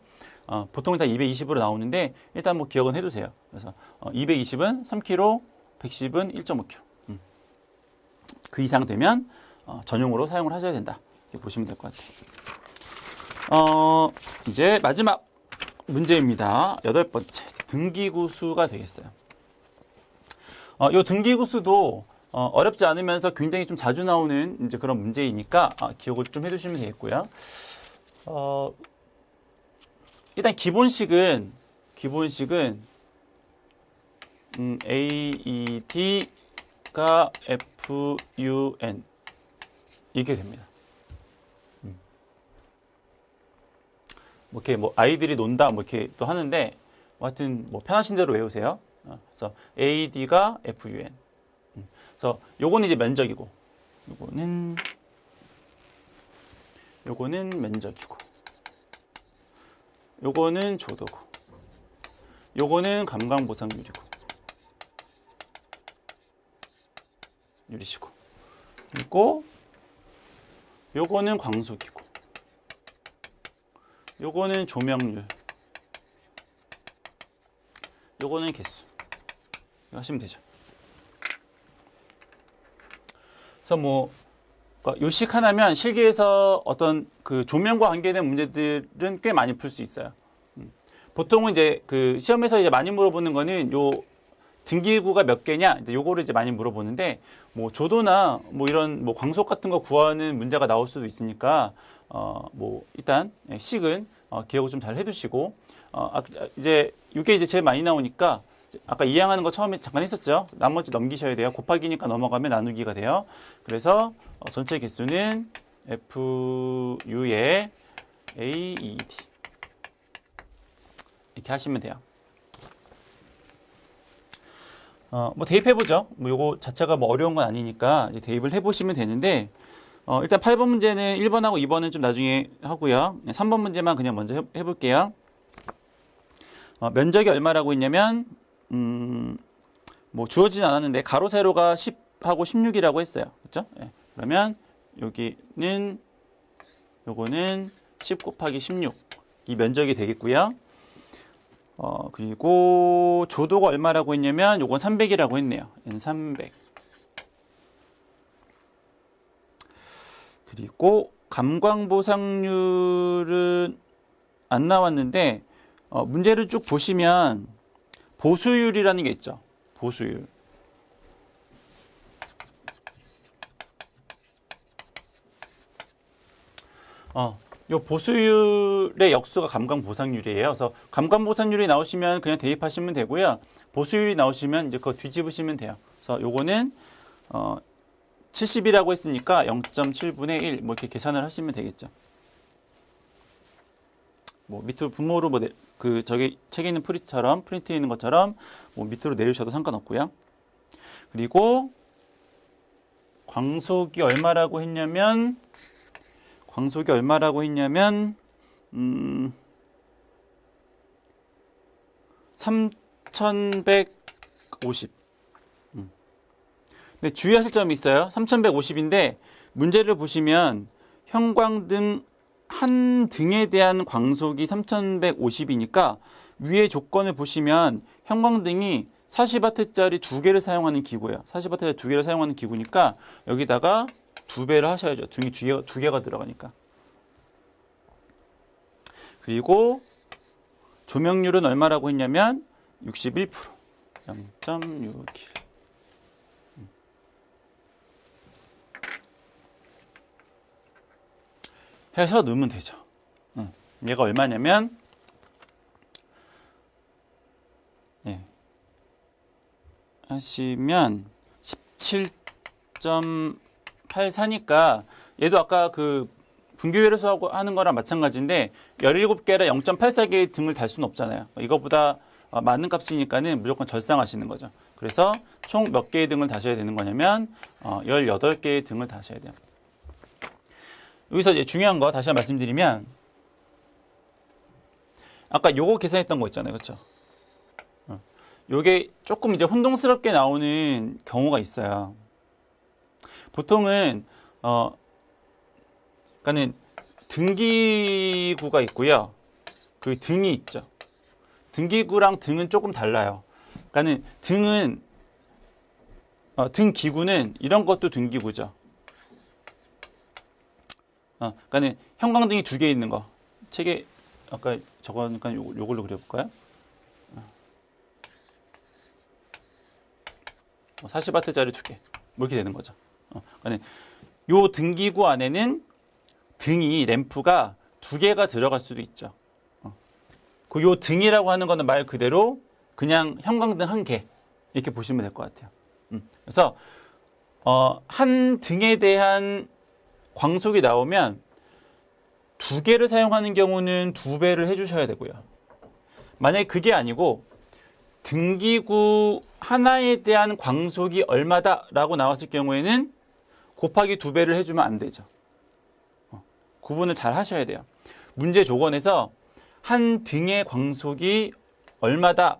보통 다 220으로 나오는데 일단 뭐 기억은 해두세요. 그래서 220은 3kg, 110은 1.5kg. 그 이상 되면 전용으로 사용을 하셔야 된다. 이렇게 보시면 될 것 같아요. 이제 마지막 문제입니다. 8번째. 등기구수가 되겠어요. 이 등기구수도 어렵지 않으면서 굉장히 좀 자주 나오는 이제 그런 문제이니까 기억을 좀 해두시면 되겠고요. 일단 기본식은 AED가 FUN 이게 됩니다. 뭐 이렇게 뭐 아이들이 논다 뭐 이렇게 또 하는데 뭐 하여튼 뭐 편하신 대로 외우세요. 그래서 AED가 FUN. 그래서 요거는 이제 면적이고 요거는 면적이고 요거는 조도고 요거는 감광보상률이고 유리시고 그리고 요거는 광속이고 요거는 조명률 요거는 개수 이거 하시면 되죠. 그래서 뭐 요식 하나면 실기에서 어떤 그 조명과 관계된 문제들은 꽤 많이 풀 수 있어요. 보통은 이제 그 시험에서 이제 많이 물어보는 거는 요 등기구가 몇 개냐 이제 요거를 이제 많이 물어보는데 뭐 조도나 뭐 이런 뭐 광속 같은 거 구하는 문제가 나올 수도 있으니까 뭐 일단 식은 기억을 좀 잘 해두시고 이제 이게 이제 제일 많이 나오니까 아까 이항하는 거 처음에 잠깐 했었죠. 나머지 넘기셔야 돼요. 곱하기니까 넘어가면 나누기가 돼요. 그래서 전체 개수는 FU의 AED 이렇게 하시면 돼요. 뭐 대입해보죠. 뭐 요거 자체가 뭐 어려운 건 아니니까 이제 대입을 해보시면 되는데 일단 8번 문제는 1번하고 2번은 좀 나중에 하고요. 3번 문제만 그냥 먼저 해볼게요. 면적이 얼마라고 했냐면 뭐 주어지진 않았는데 가로 세로가 10하고 16이라고 했어요. 그렇죠? 네. 그러면 여기는 요거는 10 곱하기 16 이 면적이 되겠고요. 그리고 조도가 얼마라고 했냐면 요건 300이라고 했네요. 얘는 300. 그리고 감광보상률은 안 나왔는데 문제를 쭉 보시면 보수율이라는 게 있죠. 보수율. 요 보수율의 역수가 감광보상률이에요. 그래서 감광보상률이 나오시면 그냥 대입하시면 되고요. 보수율이 나오시면 이제 그거 뒤집으시면 돼요. 그래서 요거는 70이라고 했으니까 0.7분의 1 뭐 이렇게 계산을 하시면 되겠죠. 뭐 밑으로 분모로 뭐 그 저기 책에 있는 프린트에 있는 것처럼 뭐 밑으로 내리셔도 상관없고요. 그리고 광속이 얼마라고 했냐면 3150. 근데 주의하실 점이 있어요. 3150인데 문제를 보시면 형광등 한 등에 대한 광속이 3150이니까 위에 조건을 보시면 형광등이 40W짜리 2개를 사용하는 기구예요. 40W짜리 2개를 사용하는 기구니까 여기다가 2배를 하셔야죠. 등이 2개가 들어가니까. 그리고 조명률은 얼마라고 했냐면 61%. 0.61. 해서 넣으면 되죠. 얘가 얼마냐면 하시면 17.84니까 얘도 아까 그 분교율에서 하는 거랑 마찬가지인데 17개라 0.84개의 등을 달 수는 없잖아요. 이거보다 많은 값이니까는 무조건 절상하시는 거죠. 그래서 총 몇 개의 등을 다셔야 되는 거냐면 18개의 등을 다셔야 돼요. 여기서 이제 중요한 거 다시 한번 말씀드리면 아까 요거 계산했던 거 있잖아요. 그렇죠? 요게 조금 이제 혼동스럽게 나오는 경우가 있어요. 보통은 그러니까는 등기구가 있고요. 그 등이 있죠. 등기구랑 등은 조금 달라요. 그러니까는 등은 등기구는 이런 것도 등기구죠. 그러니까는 형광등이 2개 있는 거 책에 아까 저거니까 요걸로 그려볼까요? 40W짜리 2개. 뭐 이렇게 되는 거죠. 그러니까 요 등기구 안에는 등이 램프가 2개가 들어갈 수도 있죠. 그 요 등이라고 하는 거는 말 그대로 그냥 형광등 1개 이렇게 보시면 될 것 같아요. 그래서 한 등에 대한 광속이 나오면 2개를 사용하는 경우는 2배를 해주셔야 되고요. 만약에 그게 아니고 등기구 하나에 대한 광속이 얼마다라고 나왔을 경우에는 곱하기 2배를 해주면 안 되죠. 구분을 잘 하셔야 돼요. 문제 조건에서 한 등의 광속이 얼마다.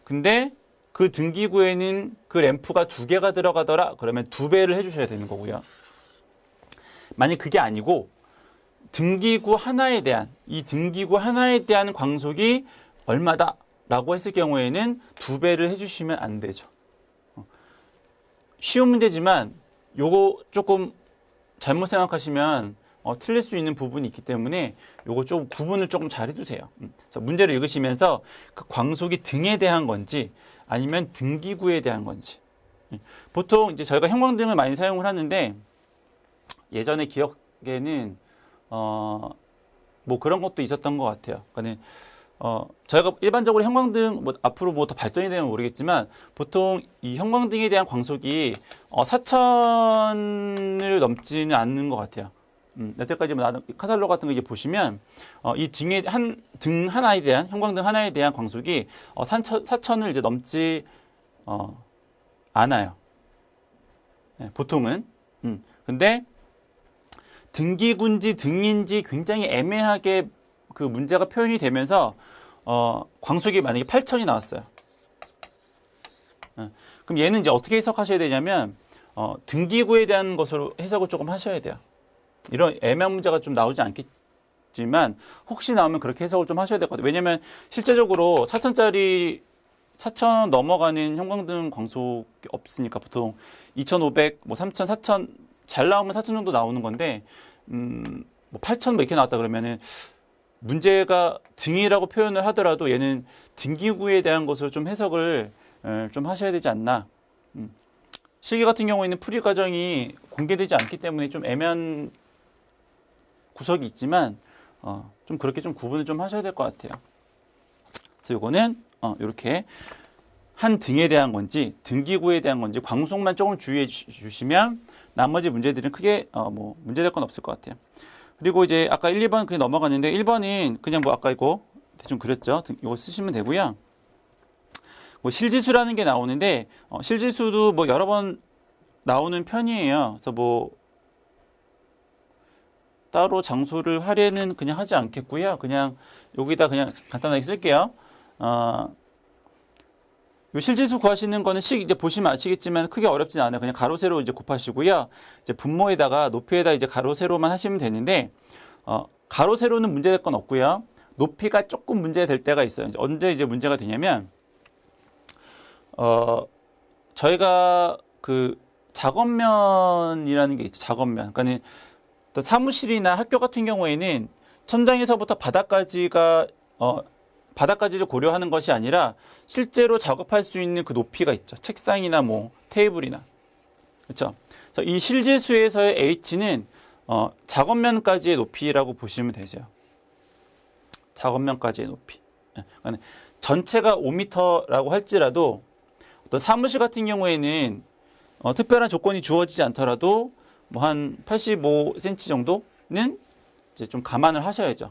근데 그 등기구에는 그 램프가 2개가 들어가더라. 그러면 2배를 해주셔야 되는 거고요. 만약 그게 아니고 등기구 하나에 대한 이 등기구 하나에 대한 광속이 얼마다라고 했을 경우에는 2배를 해주시면 안 되죠. 쉬운 문제지만 요거 조금 잘못 생각하시면 틀릴 수 있는 부분이 있기 때문에 요거 좀 구분을 조금 잘 해두세요. 그래서 문제를 읽으시면서 그 광속이 등에 대한 건지 아니면 등기구에 대한 건지. 보통 이제 저희가 형광등을 많이 사용을 하는데 예전에 기억에는 뭐 그런 것도 있었던 것 같아요. 그러니까 저희가 일반적으로 형광등 뭐 앞으로 뭐 더 발전이 되면 모르겠지만 보통 이 형광등에 대한 광속이 4,000을 넘지는 않는 것 같아요. 여태까지 뭐 카탈로그 같은 거 이제 보시면 이 등에 등 하나에 대한 형광등 하나에 대한 광속이 4,000을 이제 넘지 않아요. 네, 보통은. 근데 등기구인지 등인지 굉장히 애매하게 그 문제가 표현이 되면서 광속이 만약에 8,000이 나왔어요. 그럼 얘는 이제 어떻게 해석하셔야 되냐면 등기구에 대한 것으로 해석을 조금 하셔야 돼요. 이런 애매한 문제가 좀 나오지 않겠지만 혹시 나오면 그렇게 해석을 좀 하셔야 될 것 같아요. 왜냐면 실제적으로 4,000짜리 4,000 넘어가는 형광등 광속이 없으니까 보통 2,500, 뭐 3,000, 4,000 잘 나오면 4,000 정도 나오는 건데 뭐 8,000 뭐 이렇게 나왔다 그러면은 문제가 등이라고 표현을 하더라도 얘는 등기구에 대한 것을 좀 해석을 좀 하셔야 되지 않나. 실기 같은 경우에는 풀이 과정이 공개되지 않기 때문에 좀 애매한 구석이 있지만 좀 그렇게 좀 구분을 좀 하셔야 될 것 같아요. 그래서 요거는 이렇게 한 등에 대한 건지 등기구에 대한 건지 광속만 조금 주의해 주시면 나머지 문제들은 크게 뭐 문제될 건 없을 것 같아요. 그리고 이제 아까 1, 2번 그냥 넘어갔는데 1번은 그냥 뭐 아까 이거 대충 그렸죠. 이거 쓰시면 되고요. 뭐 실지수라는 게 나오는데 실지수도 뭐 여러 번 나오는 편이에요. 그래서 뭐 따로 장소를 할애는 그냥 하지 않겠고요. 그냥 여기다 그냥 간단하게 쓸게요. 요 실지수 구하시는 거는 이제 보시면 아시겠지만 크게 어렵진 않아요. 그냥 가로 세로 이제 곱하시고요. 이제 분모에다가 높이에다 이제 가로 세로만 하시면 되는데 가로 세로는 문제될 건 없고요. 높이가 조금 문제될 때가 있어요. 언제 이제 문제가 되냐면 저희가 그 작업면이라는 게 있죠. 작업면. 그러니까 또 사무실이나 학교 같은 경우에는 천장에서부터 바닥까지가 바닥까지를 고려하는 것이 아니라 실제로 작업할 수 있는 그 높이가 있죠. 책상이나 뭐 테이블이나. 그렇죠? 이 실지수에서의 h는 작업면까지의 높이라고 보시면 되세요. 작업면까지의 높이. 그러니까 전체가 5m라고 할지라도 어떤 사무실 같은 경우에는 특별한 조건이 주어지지 않더라도 뭐 한 85cm 정도는 이제 좀 감안을 하셔야죠.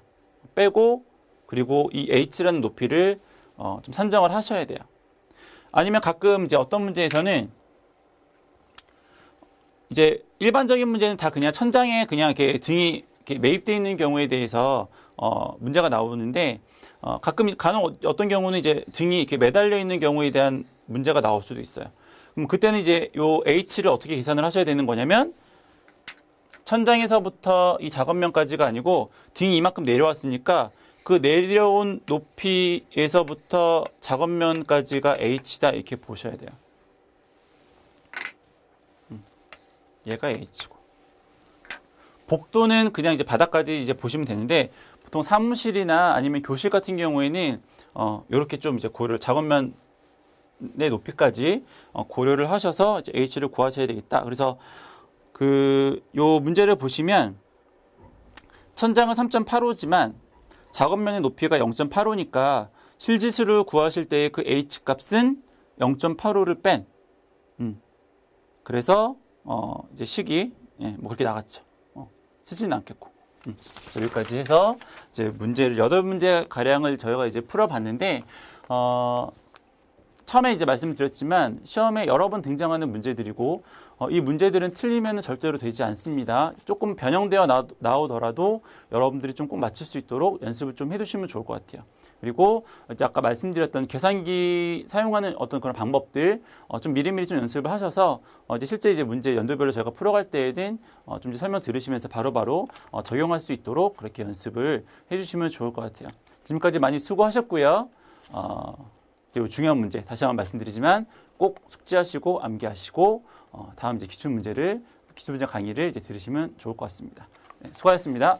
빼고 그리고 이 h라는 높이를 좀 산정을 하셔야 돼요. 아니면 가끔 이제 어떤 문제에서는 이제 일반적인 문제는 다 그냥 천장에 그냥 이렇게 등이 이렇게 매입되어 있는 경우에 대해서 문제가 나오는데 간혹 어떤 경우는 이제 등이 이렇게 매달려 있는 경우에 대한 문제가 나올 수도 있어요. 그럼 그때는 이제 요 h를 어떻게 계산을 하셔야 되는 거냐면 천장에서부터 이 작업면까지가 아니고 등이 이만큼 내려왔으니까 그 내려온 높이에서부터 작업면까지가 h다 이렇게 보셔야 돼요. 얘가 h고 복도는 그냥 이제 바닥까지 이제 보시면 되는데 보통 사무실이나 아니면 교실 같은 경우에는 이렇게 좀 이제 고려 작업면의 높이까지 고려를 하셔서 이제 H를 구하셔야 되겠다. 그래서 요 문제를 보시면 천장은 3.85지만 작업면의 높이가 0.85니까 실지수를 구하실 때의 그 H 값은 0.85를 뺀. 그래서 이제 식이 뭐 그렇게 나갔죠. 쓰지는 않겠고. 그래서 여기까지 해서 이제 문제를 8문제 가량을 저희가 이제 풀어봤는데 처음에 이제 말씀드렸지만 시험에 여러 번 등장하는 문제들이고 이 문제들은 틀리면 절대로 되지 않습니다. 조금 변형되어 나오더라도 여러분들이 좀 꼭 맞출 수 있도록 연습을 좀 해두시면 좋을 것 같아요. 그리고 이제 아까 말씀드렸던 계산기 사용하는 어떤 그런 방법들 좀 미리미리 좀 연습을 하셔서 이제 실제 이제 문제 연도별로 저희가 풀어갈 때에는 좀 이제 설명 들으시면서 바로바로 적용할 수 있도록 그렇게 연습을 해주시면 좋을 것 같아요. 지금까지 많이 수고하셨고요. 그리고 중요한 문제 다시 한번 말씀드리지만 꼭 숙지하시고 암기하시고 다음 이제 기출문제 강의를 이제 들으시면 좋을 것 같습니다. 네, 수고하셨습니다.